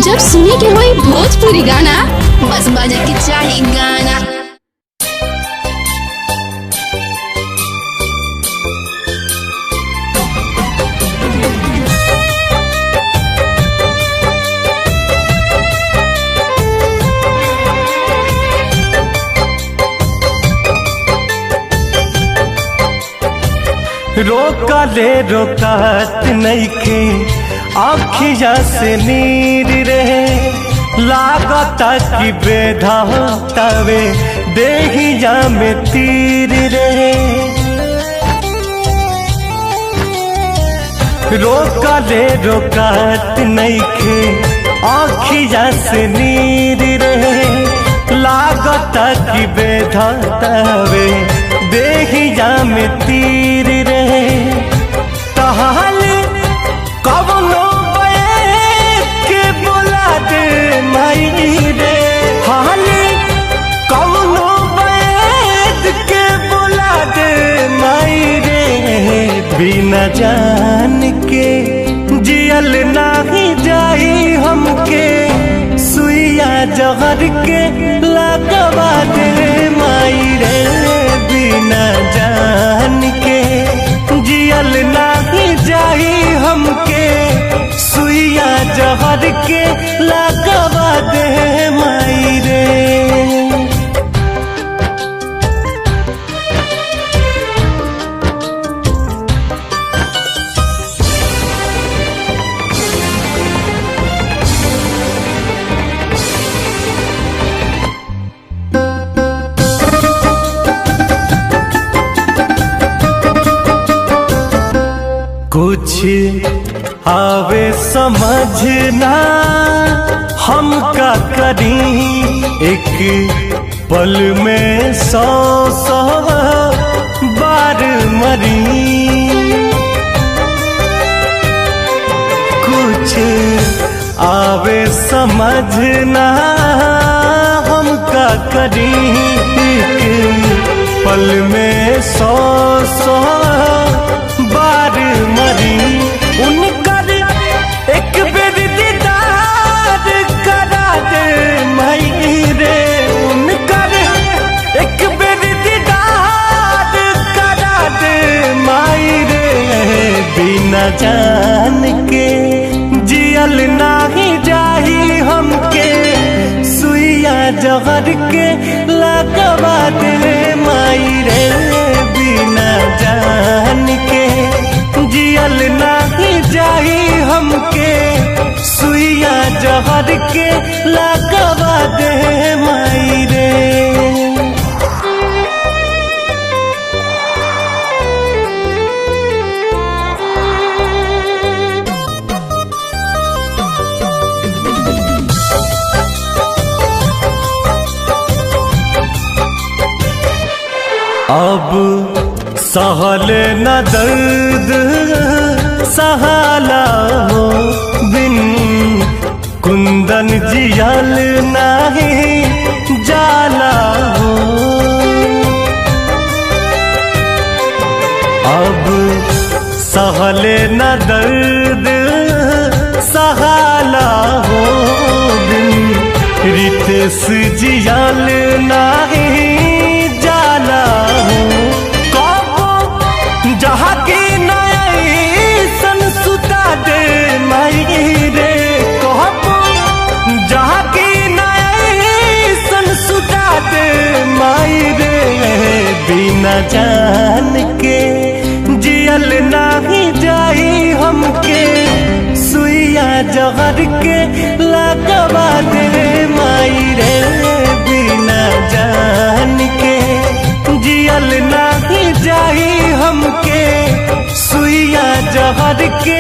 जब सुने के होई भोजपुरी गाना बस बजे के चाही गाना। रोका ले रोकात नइखे आँखिया से नीर रहे लागता कि बेधा होतावे देहिया में तीर रहे। रोका ले रोकात नइखे आँखिया से नीर रहे लागता कि बेधा होतावे देहिया में तीर रहे। तहाल कवनो बैठ के बोला दे माई रे, हाल कवनो बैठ के बोला दे माई रे। बिना जान के जियल नाही जाई हमके सुइया जहर के लगवा दे माई रे। बिना जान के जियल नाही जाई हमके सुइया जहर के लगवा दे माई रे। कुछ आवे समझना हम का करी एक पल में 100 बार मरी। कुछ आवे समझना हम का करी एक पल में 100 बार मरी। उनकर एक बेर दीदार करा दे माई रे, उनकर एक बेर दीदार करा दे माई रे। बिना जान के जियल नाही जाही हमके सुइया जहर के लगवा दे माई रे। बिना जान के जियल नाही जाही हमके सुइया जहर के लगवा दे माई रे। अब सहल न दर्द सहाला हो बिन कुंदन जियल नाही जाला हो। अब सहल न दर्द सहाला हो बिन रितेश जियल नाही जाला हो। जहाँ की नई सन सुता दे माई रे, कहबो जहाँ की नई सन सुता दे माई रे। बिना जान के जियल नाही जाई हमके सुइया जहर के लगवा दे माई रे। बिना जान के जियल नाही जाई हमके सुइया जहर के